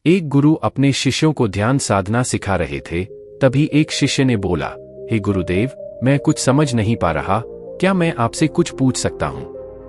एक गुरु अपने शिष्यों को ध्यान साधना सिखा रहे थे। तभी एक शिष्य ने बोला, हे गुरुदेव, मैं कुछ समझ नहीं पा रहा, क्या मैं आपसे कुछ पूछ सकता हूँ?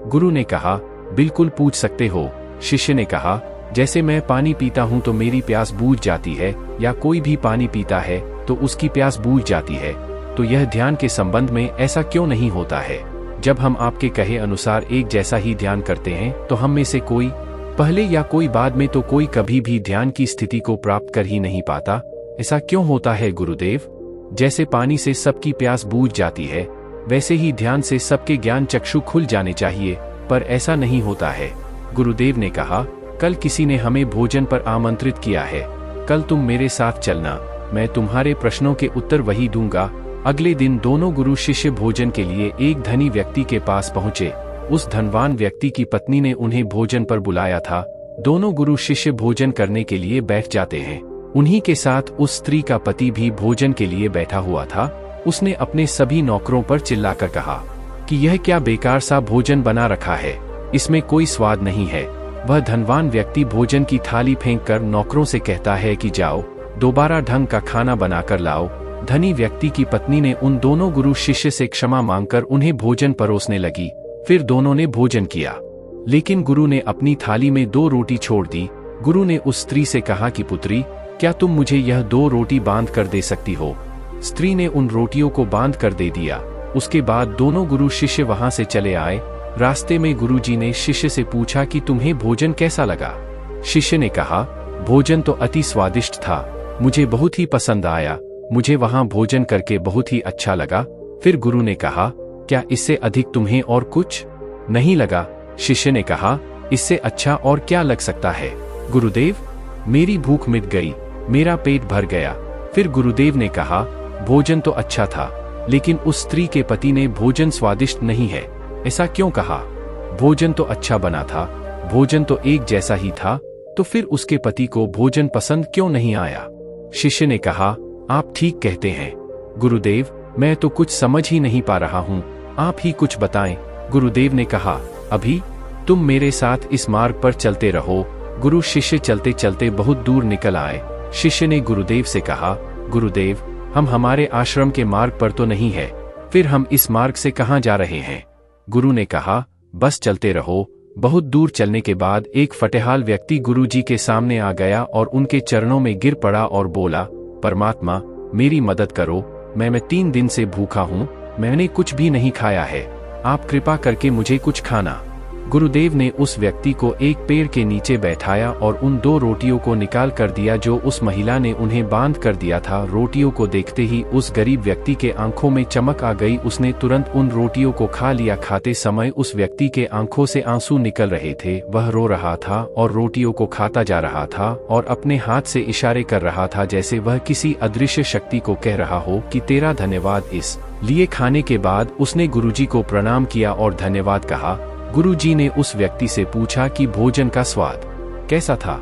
गुरु ने कहा, बिल्कुल पूछ सकते हो। शिष्य ने कहा, जैसे मैं पानी पीता हूँ तो मेरी प्यास बुझ जाती है, या कोई भी पानी पीता है तो उसकी प्यास बुझ जाती है, तो यह ध्यान के संबंध में ऐसा क्यों नहीं होता है? जब हम आपके कहे अनुसार एक जैसा ही ध्यान करते हैं तो हम में से कोई पहले या कोई बाद में तो कोई कभी भी ध्यान की स्थिति को प्राप्त कर ही नहीं पाता। ऐसा क्यों होता है गुरुदेव? जैसे पानी से सबकी प्यास बुझ जाती है, वैसे ही ध्यान से सबके ज्ञान चक्षु खुल जाने चाहिए, पर ऐसा नहीं होता है। गुरुदेव ने कहा, कल किसी ने हमें भोजन पर आमंत्रित किया है, कल तुम मेरे साथ चलना, मैं तुम्हारे प्रश्नों के उत्तर वही दूंगा। अगले दिन दोनों गुरु शिष्य भोजन के लिए एक धनी व्यक्ति के पास पहुंचे। उस धनवान व्यक्ति की पत्नी ने उन्हें भोजन पर बुलाया था। दोनों गुरु शिष्य भोजन करने के लिए बैठ जाते हैं। उन्हीं के साथ उस स्त्री का पति भी भोजन के लिए बैठा हुआ था। उसने अपने सभी नौकरों पर चिल्लाकर कहा कि यह क्या बेकार सा भोजन बना रखा है, इसमें कोई स्वाद नहीं है। वह धनवान व्यक्ति भोजन की थाली फेंककर नौकरों से कहता है कि जाओ, दोबारा ढंग का खाना बनाकर लाओ। धनी व्यक्ति की पत्नी ने उन दोनों गुरु शिष्य से क्षमा मांगकर उन्हें भोजन परोसने लगी। फिर दोनों ने भोजन किया, लेकिन गुरु ने अपनी थाली में 2 रोटी छोड़ दी। गुरु ने उस स्त्री से कहा कि पुत्री, क्या तुम मुझे यह 2 रोटी बांध कर दे सकती हो? स्त्री ने उन रोटियों को बांध कर दे दिया। उसके बाद दोनों गुरु शिष्य वहां से चले आए। रास्ते में गुरुजी ने शिष्य से पूछा कि तुम्हें भोजन कैसा लगा? शिष्य ने कहा, भोजन तो अति स्वादिष्ट था, मुझे बहुत ही पसंद आया, मुझे वहां भोजन करके बहुत ही अच्छा लगा। फिर गुरु ने कहा, क्या इससे अधिक तुम्हें और कुछ नहीं लगा? शिष्य ने कहा, इससे अच्छा और क्या लग सकता है गुरुदेव? मेरी भूख मिट गई, मेरा पेट भर गया। फिर गुरुदेव ने कहा, भोजन तो अच्छा था, लेकिन उस स्त्री के पति ने भोजन स्वादिष्ट नहीं है, ऐसा क्यों कहा? भोजन तो अच्छा बना था, भोजन तो एक जैसा ही था, तो फिर उसके पति को भोजन पसंद क्यों नहीं आया? शिष्य ने कहा, आप ठीक कहते हैं गुरुदेव, मैं तो कुछ समझ ही नहीं पा रहा हूँ, आप ही कुछ बताएं। गुरुदेव ने कहा, अभी तुम मेरे साथ इस मार्ग पर चलते रहो। गुरु शिष्य चलते चलते बहुत दूर निकल आए। शिष्य ने गुरुदेव से कहा, गुरुदेव, हम हमारे आश्रम के मार्ग पर तो नहीं है, फिर हम इस मार्ग से कहाँ जा रहे हैं? गुरु ने कहा, बस चलते रहो। बहुत दूर चलने के बाद एक फटेहाल व्यक्ति गुरुजी के सामने आ गया और उनके चरणों में गिर पड़ा और बोला, परमात्मा, मेरी मदद करो, मैं 3 दिन से भूखा हूँ, मैंने कुछ भी नहीं खाया है, आप कृपा करके मुझे कुछ खाना। गुरुदेव ने उस व्यक्ति को एक पेड़ के नीचे बैठाया और उन 2 रोटियों को निकाल कर दिया जो उस महिला ने उन्हें बांध कर दिया था। रोटियों को देखते ही उस गरीब व्यक्ति के आंखों में चमक आ गई। उसने तुरंत उन रोटियों को खा लिया। खाते समय उस व्यक्ति के आंखों से आंसू निकल रहे थे। वह रो रहा था और रोटियों को खाता जा रहा था और अपने हाथ से इशारे कर रहा था, जैसे वह किसी अदृश्य शक्ति को कह रहा हो कि तेरा धन्यवाद। इस लिए खाने के बाद उसने गुरुजी को प्रणाम किया और धन्यवाद कहा। गुरुजी ने उस व्यक्ति से पूछा कि भोजन का स्वाद कैसा था?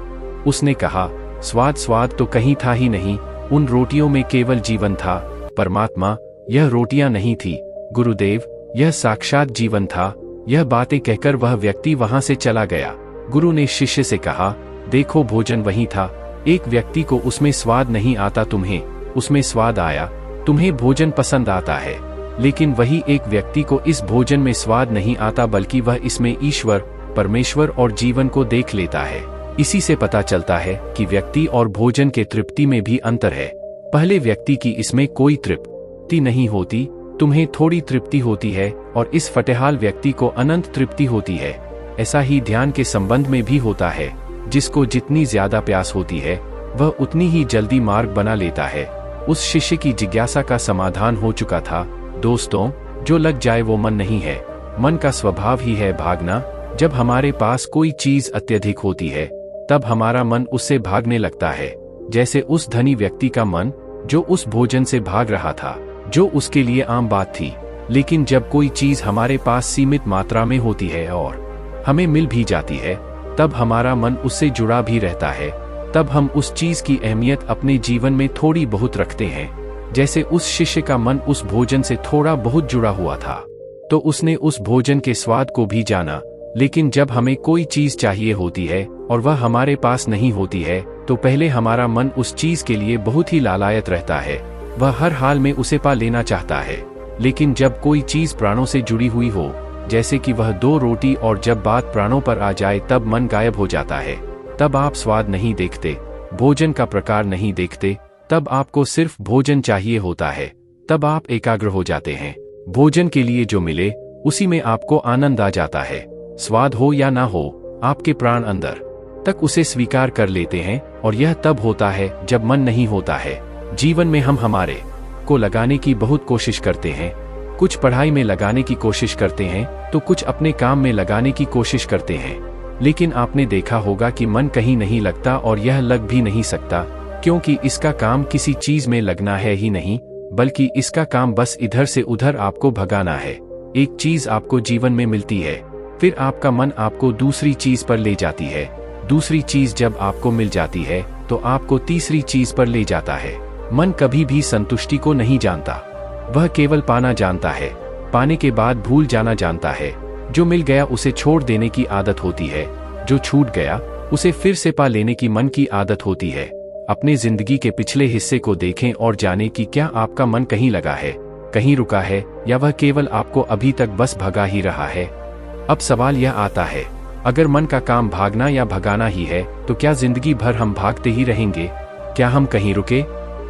उसने कहा, स्वाद तो कहीं था ही नहीं, उन रोटियों में केवल जीवन था। परमात्मा, यह रोटियां नहीं थी गुरुदेव, यह साक्षात जीवन था। यह बातें कहकर वह व्यक्ति वहां से चला गया। गुरु ने शिष्य से कहा, देखो भोजन वही था, एक व्यक्ति को उसमें स्वाद नहीं आता, तुम्हें उसमें स्वाद आया, तुम्हें भोजन पसंद आता है, लेकिन वही एक व्यक्ति को इस भोजन में स्वाद नहीं आता, बल्कि वह इसमें ईश्वर, परमेश्वर और जीवन को देख लेता है। इसी से पता चलता है कि व्यक्ति और भोजन के तृप्ति में भी अंतर है। पहले व्यक्ति की इसमें कोई तृप्ति नहीं होती, तुम्हें थोड़ी तृप्ति होती है, और इस फटेहाल व्यक्ति को अनंत तृप्ति होती है। ऐसा ही ध्यान के संबंध में भी होता है। जिसको जितनी ज्यादा प्यास होती है, वह उतनी ही जल्दी मार्ग बना लेता है। उस शिष्य की जिज्ञासा का समाधान हो चुका था। दोस्तों, जो लग जाए वो मन नहीं है, मन का स्वभाव ही है भागना। जब हमारे पास कोई चीज अत्यधिक होती है, तब हमारा मन उससे भागने लगता है, जैसे उस धनी व्यक्ति का मन जो उस भोजन से भाग रहा था, जो उसके लिए आम बात थी। लेकिन जब कोई चीज हमारे पास सीमित मात्रा में होती है और हमें मिल भी जाती है, तब हमारा मन उससे जुड़ा भी रहता है। तब हम उस चीज की अहमियत अपने जीवन में थोड़ी बहुत रखते हैं। जैसे उस शिष्य का मन उस भोजन से थोड़ा बहुत जुड़ा हुआ था, तो उसने उस भोजन के स्वाद को भी जाना, लेकिन जब हमें कोई चीज चाहिए होती है और वह हमारे पास नहीं होती है तो पहले हमारा मन उस चीज के लिए बहुत ही लालायत रहता है। वह हर हाल में उसे पा लेना चाहता है। लेकिन जब कोई चीज प्राणों से जुड़ी हुई हो, जैसे कि वह 2 रोटी, और जब बात प्राणों पर आ जाए तब मन गायब हो जाता है। तब आप स्वाद नहीं देखते, भोजन का प्रकार नहीं देखते, तब आपको सिर्फ भोजन चाहिए होता है। तब आप एकाग्र हो जाते हैं। भोजन के लिए जो मिले उसी में आपको आनंद आ जाता है। स्वाद हो या ना हो, आपके प्राण अंदर तक उसे स्वीकार कर लेते हैं। और यह तब होता है जब मन नहीं होता है। जीवन में हम हमारे को लगाने की बहुत कोशिश करते हैं। कुछ पढ़ाई में लगाने की कोशिश करते हैं तो कुछ अपने काम में लगाने की कोशिश करते हैं। लेकिन आपने देखा होगा कि मन कहीं नहीं लगता, और यह लग भी नहीं सकता, क्योंकि इसका काम किसी चीज में लगना है ही नहीं, बल्कि इसका काम बस इधर से उधर आपको भगाना है। एक चीज आपको जीवन में मिलती है, फिर आपका मन आपको दूसरी चीज पर ले जाती है। दूसरी चीज जब आपको मिल जाती है तो आपको तीसरी चीज पर ले जाता है। मन कभी भी संतुष्टि को नहीं जानता, वह केवल पाना जानता है। पाने के बाद भूल जाना जानता है। जो मिल गया उसे छोड़ देने की आदत होती है, जो छूट गया उसे फिर से पा लेने की मन की आदत होती है। अपने जिंदगी के पिछले हिस्से को देखें और जानें कि क्या आपका मन कहीं लगा है, कहीं रुका है, या वह केवल आपको अभी तक बस भगा ही रहा है। अब सवाल यह आता है, अगर मन का काम भागना या भगाना ही है तो क्या जिंदगी भर हम भागते ही रहेंगे? क्या हम कहीं रुके?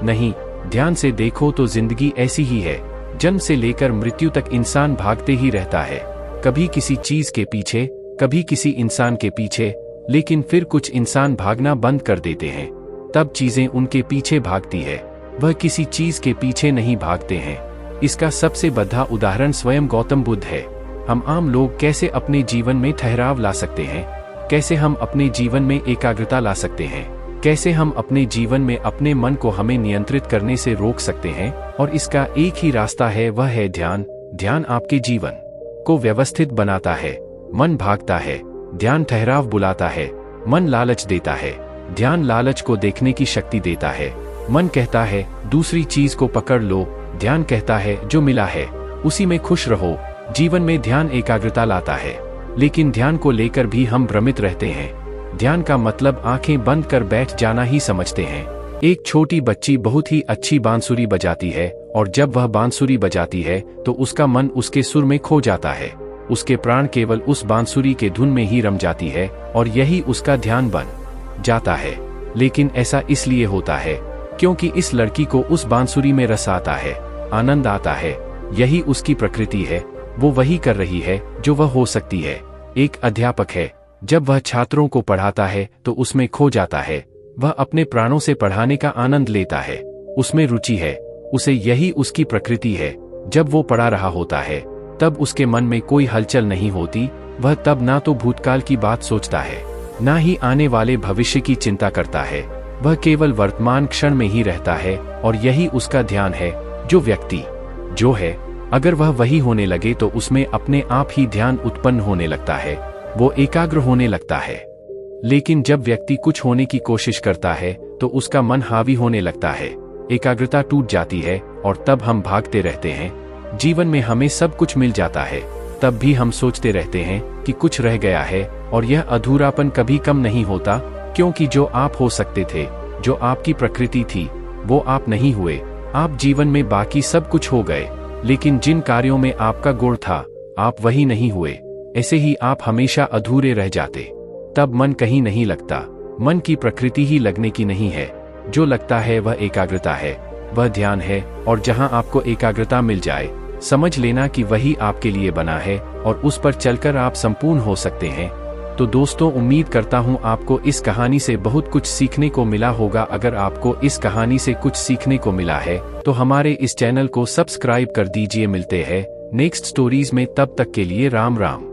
नहीं, ध्यान से देखो तो जिंदगी ऐसी ही है। जन्म से लेकर मृत्यु तक इंसान भागते ही रहता है, कभी किसी चीज के पीछे, कभी किसी इंसान के पीछे। लेकिन फिर कुछ इंसान भागना बंद कर देते हैं, तब चीजें उनके पीछे भागती है। वह किसी चीज के पीछे नहीं भागते हैं। इसका सबसे बड़ा उदाहरण स्वयं गौतम बुद्ध है। हम आम लोग कैसे अपने जीवन में ठहराव ला सकते हैं? कैसे हम अपने जीवन में एकाग्रता ला सकते हैं? कैसे हम अपने जीवन में अपने मन को हमें नियंत्रित करने से रोक सकते हैं? और इसका एक ही रास्ता है, वह है ध्यान। ध्यान आपके जीवन को व्यवस्थित बनाता है। मन भागता है, ध्यान ठहराव बुलाता है। मन लालच देता है, ध्यान लालच को देखने की शक्ति देता है। मन कहता है दूसरी चीज को पकड़ लो, ध्यान कहता है जो मिला है उसी में खुश रहो। जीवन में ध्यान एकाग्रता लाता है, लेकिन ध्यान को लेकर भी हम भ्रमित रहते हैं। ध्यान का मतलब आंखें बंद कर बैठ जाना ही समझते हैं। एक छोटी बच्ची बहुत ही अच्छी बांसुरी बजाती है, और जब वह बांसुरी बजाती है तो उसका मन उसके सुर में खो जाता है। उसके प्राण केवल उस बांसुरी के धुन में ही रम जाती है, और यही उसका ध्यान बन जाता है। लेकिन ऐसा इसलिए होता है क्योंकि इस लड़की को उस बांसुरी में रस आता है, आनंद आता है। यही उसकी प्रकृति है, वो वही कर रही है जो वह हो सकती है। एक अध्यापक है, जब वह छात्रों को पढ़ाता है तो उसमें खो जाता है। वह अपने प्राणों से पढ़ाने का आनंद लेता है, उसमें रुचि है, उसे यही उसकी प्रकृति है। जब वो पढ़ा रहा होता है तब उसके मन में कोई हलचल नहीं होती। वह तब ना तो भूतकाल की बात सोचता है, ना ही आने वाले भविष्य की चिंता करता है। वह केवल वर्तमान क्षण में ही रहता है, और यही उसका ध्यान है। जो व्यक्ति जो है, अगर वह वही होने लगे तो उसमें अपने आप ही ध्यान उत्पन्न होने लगता है, वो एकाग्र होने लगता है। लेकिन जब व्यक्ति कुछ होने की कोशिश करता है तो उसका मन हावी होने लगता है, एकाग्रता टूट जाती है, और तब हम भागते रहते हैं। जीवन में हमें सब कुछ मिल जाता है, तब भी हम सोचते रहते हैं कि कुछ रह गया है, और यह अधूरापन कभी कम नहीं होता, क्योंकि जो आप हो सकते थे, जो आपकी प्रकृति थी, वो आप नहीं हुए। आप जीवन में बाकी सब कुछ हो गए, लेकिन जिन कार्यों में आपका गुण था, आप वही नहीं हुए। ऐसे ही आप हमेशा अधूरे रह जाते। तब मन कहीं नहीं लगता। मन की प्रकृति ही लगने की नहीं है। जो लगता है वह एकाग्रता है, वह ध्यान है, और जहां आपको एकाग्रता मिल जाए, समझ लेना कि वही आपके लिए बना है, और उस पर चलकर आप संपूर्ण हो सकते हैं। तो दोस्तों, उम्मीद करता हूं आपको इस कहानी से बहुत कुछ सीखने को मिला होगा। अगर आपको इस कहानी से कुछ सीखने को मिला है तो हमारे इस चैनल को सब्सक्राइब कर दीजिए। मिलते हैं नेक्स्ट स्टोरीज में, तब तक के लिए राम राम।